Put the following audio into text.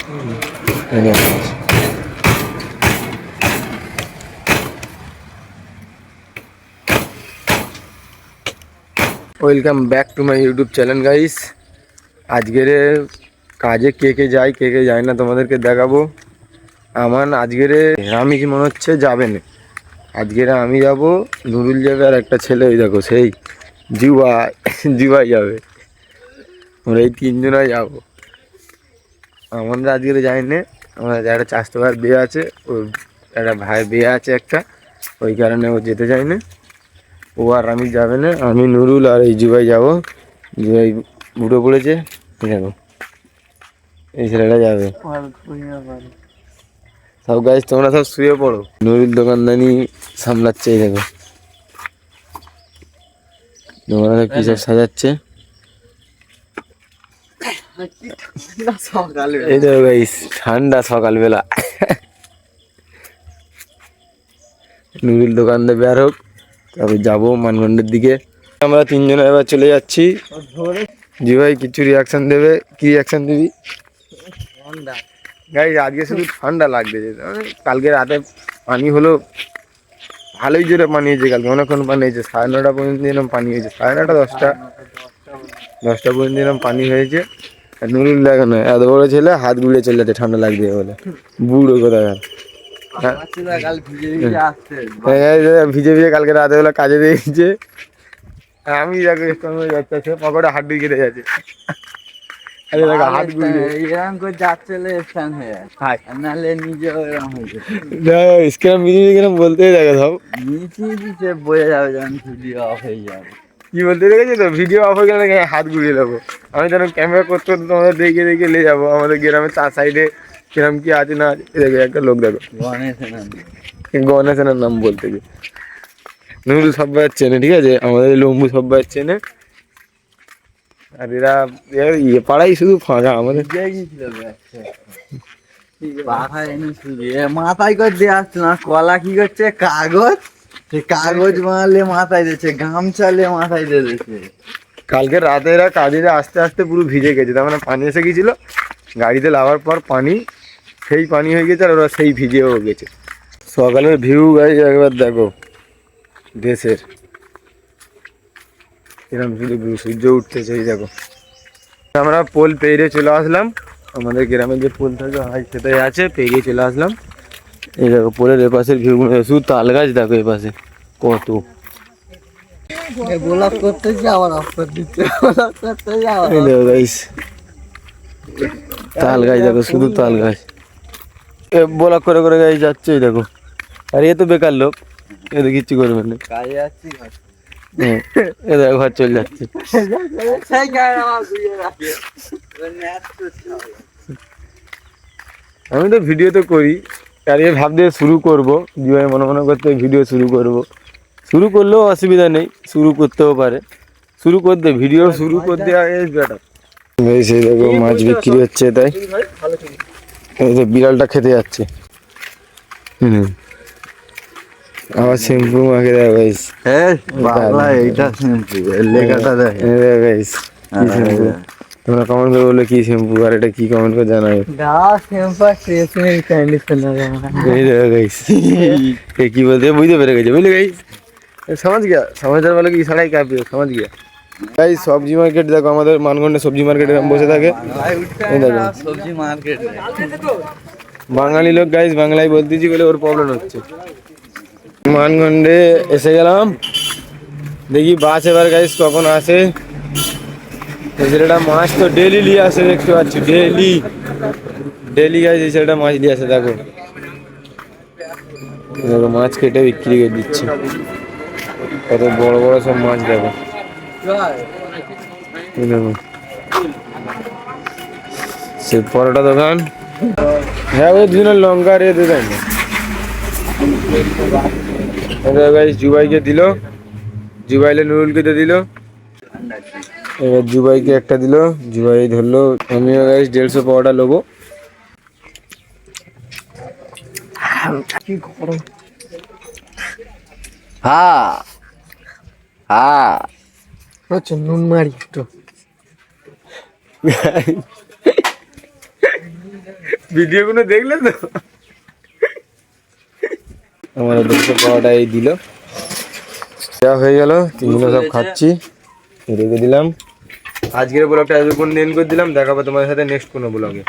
Welcome back to my YouTube channel guys. আজকের কাজে কে কে যায় কে কে যায় না তোমাদেরকে দেখাবো। আমার আজকের আমি কি মনে হচ্ছে যাবে না। আজকের আমি যাব, নুরুল যাবে, আর একটা ছেলে ওই দেখো সেই জিবাই যাবে। আমরা এই তিনজনাই যাবো। আমাদের আজকের যাই না, আমার একটা চাষতো ভাইয়ের বিয়ে আছে, ওর একটা ভাইয়ের বিয়ে আছে একটা, ওই কারণে ও যেতে চায় না। ও আর আমি যাবে না, আমি নুরুল আর এই জিবাই যাবো। জিবাই উঠে পড়েছে, দেখো এই ছেলেটা যাবে। সব গাছ তোমরা সব শুয়ে পড়ো, নুরুল দোকানদানি সামলাচ্ছে। এই দেখো তোমরা কি সব সাজাচ্ছে। এই দেখো গাইস, ঠান্ডা সকালবেলা। নুরুল দোকানদার বের হোক, তারপর যাবো মানগন্ডের দিকে। আমরা তিনজনে এবার চলে যাচ্ছি। জি ভাই কিছু রিয়াকশন দেবে, কি রিয়াকশন দিবি? গাইস আজকে শুধু ঠান্ডা লাগতেছে, কালকে রাতে পানি হলো ভালোই জোরে পানি হয়েছে। কালকে অনেকক্ষণ পানি হয়েছে, 9:30 পর্যন্ত এরকম পানি হয়েছে, 9:30 10টা পর্যন্ত এরকম পানি হয়েছে। আর নুরুল দেখো না, এত বড় ছেলে হাত গুলিয়ে চলে যাচ্ছে ঠান্ডা লাগবে বলে, বুড়ো কোথায়। ভিজে ভিজে কালকে রাতে বেলা কাজে দিয়েছে। আমি দেখো যাচ্ছে, পকেটে হাত দিয়ে কেটে যাচ্ছে। হাত গুলিয়ে এরকম করে যাচ্ছে, বলতেই দেখে সব বোঝা যাবে যখন ভিডিও অফ হয়ে যাবে। কি বলতে দেখেছি তো, ভিডিও অফ হয়ে গেলে হাত গুলিয়ে নেবো। আমি যেন ক্যামেরা করতে করতে তোমাদের দেখে দেখে নিয়ে যাবো আমাদের গ্রামে চার সাইডে কিরম কি আছে না আছে। দেখো একটা লোক, দেখো গণেশের নাম বলতে গিয়ে নুরুল সব ভাইয়ের চেনে, ঠিক আছে, আমাদের লম্বু সব ভাইয়ের চেনে। আর এরা পাড়াই শুধু ফাঁকা আমাদের। মাথায় করে দিয়ে আসছে না, কলা কি করছে, কাগজ কাগজ মারলে মাথায় দিচ্ছে, গামছালে মাথায় দিয়ে দিচ্ছে। কালকে রাতে এরা কাজে আস্তে আস্তে পুরো ভিজে গেছে, তার মানে পানি এসে গেছিল গাড়িতে লাগার পর, পানি সেই পানি হয়ে গেছে, আর ওরা সেই ভিজেও গেছে। সকালের ভিউ গাইজ একবার দেখো দেশের, এরকম শুধু সূর্য উঠতেছে। এই দেখো আমরা পোল পেরিয়ে চলে আসলাম, আমাদের গ্রামে যে পোল থাকে সেটাই আছে, পেরিয়ে চলে আসলাম। এই দেখো পোলের এপাশের ভিউ, শুধু তাল গাছ দেখো এপাশে কত। গোলাপ করতে আবার অফ করে দিচ্ছে, তাল গাছ দেখো, শুধু তাল গাছ ব্লক করে করে গাছ যাচ্ছে। এই দেখো, আর এ তো বেকার লোক, এ তো কিচ্ছু করবে না, এ দেখো ঘর চলে যাচ্ছে। আমি তো ভিডিও তো করি, আর এ ভাবতে শুরু করবো, জীবনে মনে মনে করতে ভিডিও শুরু করব। শুরু করলেও অসুবিধা নেই, শুরু করতেও পারে, শুরু করতে ভিডিও শুরু করতে বেটার। সেই দেখো মাছ বিক্রি হচ্ছে, তাই এই যে বিড়ালটা খেতে যাচ্ছে। আবার শ্যাম্পু মাখে দেয় গাইস, বাংলা এইটা শ্যাম্পু, লেখাটা দেখে গাইস কি শ্যাম্পু। তোমরা কমেন্ট করে বললে কি শ্যাম্পু, আর এটা কি কমেন্ট করে জানাবে। কি বলতে বুঝতে পেরে গেছে, বুঝলে গাইস, সমাজ গিয়া সমাজের বলে কি সারাই কাঁপিয়ে সমাজ গিয়া। তাই সবজি মার্কেট দেখো, আমাদের মানগন্ডে সবজি মার্কেটে বসে থাকে। সবজি মার্কেট বাঙালি লোক গাইস, বাংলায় বলতেছি বলে ওর প্রবলেম হচ্ছে। মানগন্ডে এসে গেলাম, দেখি বাস এবার গাইস কখন আসে। এই ছেলেটা মাছ তো ডেলি নিয়ে আসে, দেখতে পাচ্ছি ডেলি গাইস এই ছেলেটা মাছ নিয়ে আসে। দেখো দেখো মাছ কেটে বিক্রি করে দিচ্ছে, কত বড় বড় সব মাছ। দেখো দেখো সে পরোটা দোকান, হ্যাঁ ওই দুজনের লঙ্কা রেট দেয় না। জুবাইকে দিল, জুবাইলে নুরুলকে দিয়ে দিল, এবার জুবাইকে একটা দিল, জুবাই ধরলো। আমিও গাইস 150 পাওয়াটা নেবো। হ্যাঁ হ্যাঁ আচ্ছা নুন মারি একটু। ভিডিওগুলো দেখলে তো আমার ওদেরকে পাওয়াটা এই দিল, দেওয়া হয়ে গেল, তিনজনে সব খাচ্ছি, রেখে দিলাম। আজকের ব্লগটা এতক্ষণ এন্ড করে দিলাম, দেখাবো তোমাদের সাথে নেক্সট কোনো ব্লগে।